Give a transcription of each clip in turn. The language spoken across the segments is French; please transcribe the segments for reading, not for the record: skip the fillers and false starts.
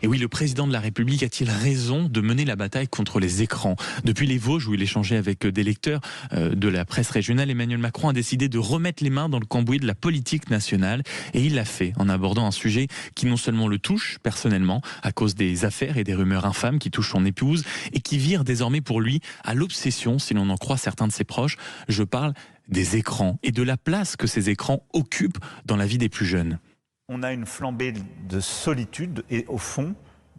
Et oui, le président de la République a-t-il raison de mener la bataille contre les écrans ? Depuis les Vosges, où il échangeait avec des lecteurs de la presse régionale, Emmanuel Macron a décidé de remettre les mains dans le cambouis de la politique nationale. Et il l'a fait en abordant un sujet qui non seulement le touche personnellement, à cause des affaires et des rumeurs infâmes qui touchent son épouse, et qui virent désormais pour lui à l'obsession, si l'on en croit certains de ses proches. Je parle des écrans et de la place que ces écrans occupent dans la vie des plus jeunes. On a une flambée de solitude et au fond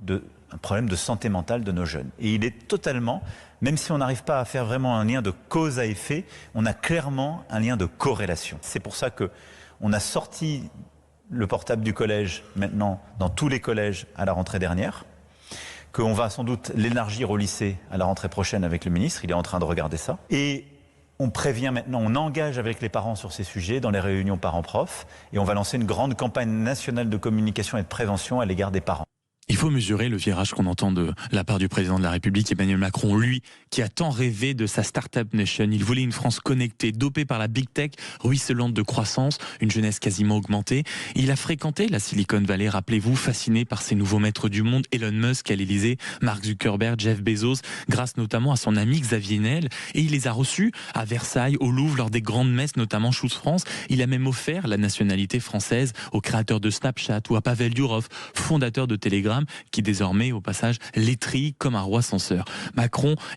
un problème de santé mentale de nos jeunes. Et il est totalement, même si on n'arrive pas à faire vraiment un lien de cause à effet, on a clairement un lien de corrélation. C'est pour ça qu'on a sorti le portable du collège maintenant dans tous les collèges à la rentrée dernière, qu'on va sans doute l'élargir au lycée à la rentrée prochaine avec le ministre, il est en train de regarder ça. Et on prévient maintenant, on engage avec les parents sur ces sujets dans les réunions parents-profs et on va lancer une grande campagne nationale de communication et de prévention à l'égard des parents. Il faut mesurer le virage qu'on entend de la part du président de la République, Emmanuel Macron, lui, qui a tant rêvé de sa Startup Nation. Il voulait une France connectée, dopée par la Big Tech, ruisselante de croissance, une jeunesse quasiment augmentée. Il a fréquenté la Silicon Valley, rappelez-vous, fasciné par ses nouveaux maîtres du monde, Elon Musk à l'Élysée, Mark Zuckerberg, Jeff Bezos, grâce notamment à son ami Xavier Niel. Et il les a reçus à Versailles, au Louvre, lors des grandes messes, notamment Choose France. Il a même offert la nationalité française au créateur de Snapchat ou à Pavel Durov, fondateur de Telegram, qui désormais, au passage, l'étrille comme un roi censeur.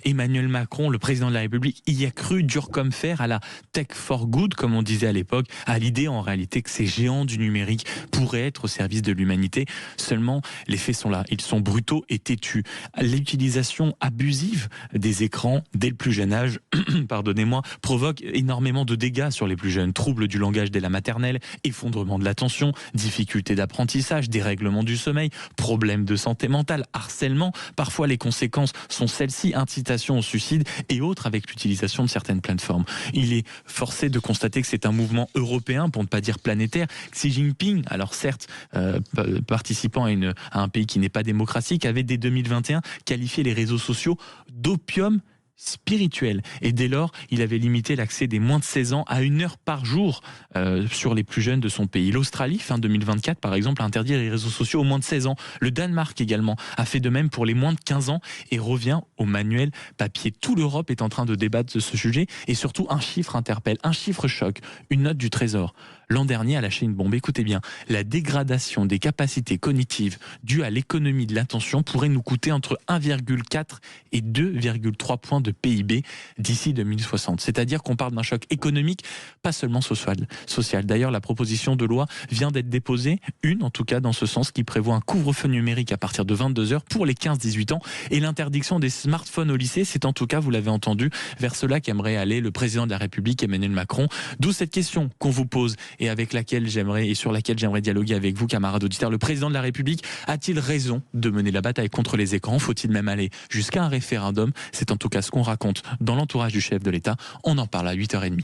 Emmanuel Macron, le président de la République, y a cru dur comme fer à la tech for good, comme on disait à l'époque, à l'idée en réalité que ces géants du numérique pourraient être au service de l'humanité. Seulement, les faits sont là, ils sont brutaux et têtus. L'utilisation abusive des écrans dès le plus jeune âge, pardonnez-moi, provoque énormément de dégâts sur les plus jeunes. Troubles du langage dès la maternelle, effondrement de l'attention, difficultés d'apprentissage, dérèglement du sommeil, problèmes de santé mentale, harcèlement. Parfois, les conséquences sont celles-ci, incitation au suicide et autres avec l'utilisation de certaines plateformes. Il est forcé de constater que c'est un mouvement européen, pour ne pas dire planétaire. Xi Jinping, alors certes, participant à un pays qui n'est pas démocratique, avait dès 2021 qualifié les réseaux sociaux d'opium spirituel. Et dès lors, il avait limité l'accès des moins de 16 ans à 1 heure par jour sur les plus jeunes de son pays. L'Australie, fin 2024, par exemple, a interdit les réseaux sociaux aux moins de 16 ans. Le Danemark également a fait de même pour les moins de 15 ans et revient au manuel papier. Toute l'Europe est en train de débattre de ce sujet et surtout un chiffre interpelle, un chiffre choque, une note du Trésor. L'an dernier a lâché une bombe. Écoutez bien, la dégradation des capacités cognitives due à l'économie de l'attention pourrait nous coûter entre 1,4 et 2,3 points de PIB d'ici 2060. C'est-à-dire qu'on parle d'un choc économique, pas seulement social. D'ailleurs, la proposition de loi vient d'être déposée, une en tout cas dans ce sens, qui prévoit un couvre-feu numérique à partir de 22h pour les 15-18 ans et l'interdiction des smartphones au lycée. C'est en tout cas, vous l'avez entendu, vers cela qu'aimerait aller le président de la République, Emmanuel Macron. D'où cette question qu'on vous pose et sur laquelle j'aimerais dialoguer avec vous, camarades auditeurs. Le président de la République a-t-il raison de mener la bataille contre les écrans ? Faut-il même aller jusqu'à un référendum ? C'est en tout cas ce qu'on raconte dans l'entourage du chef de l'État. On en parle à 8h30.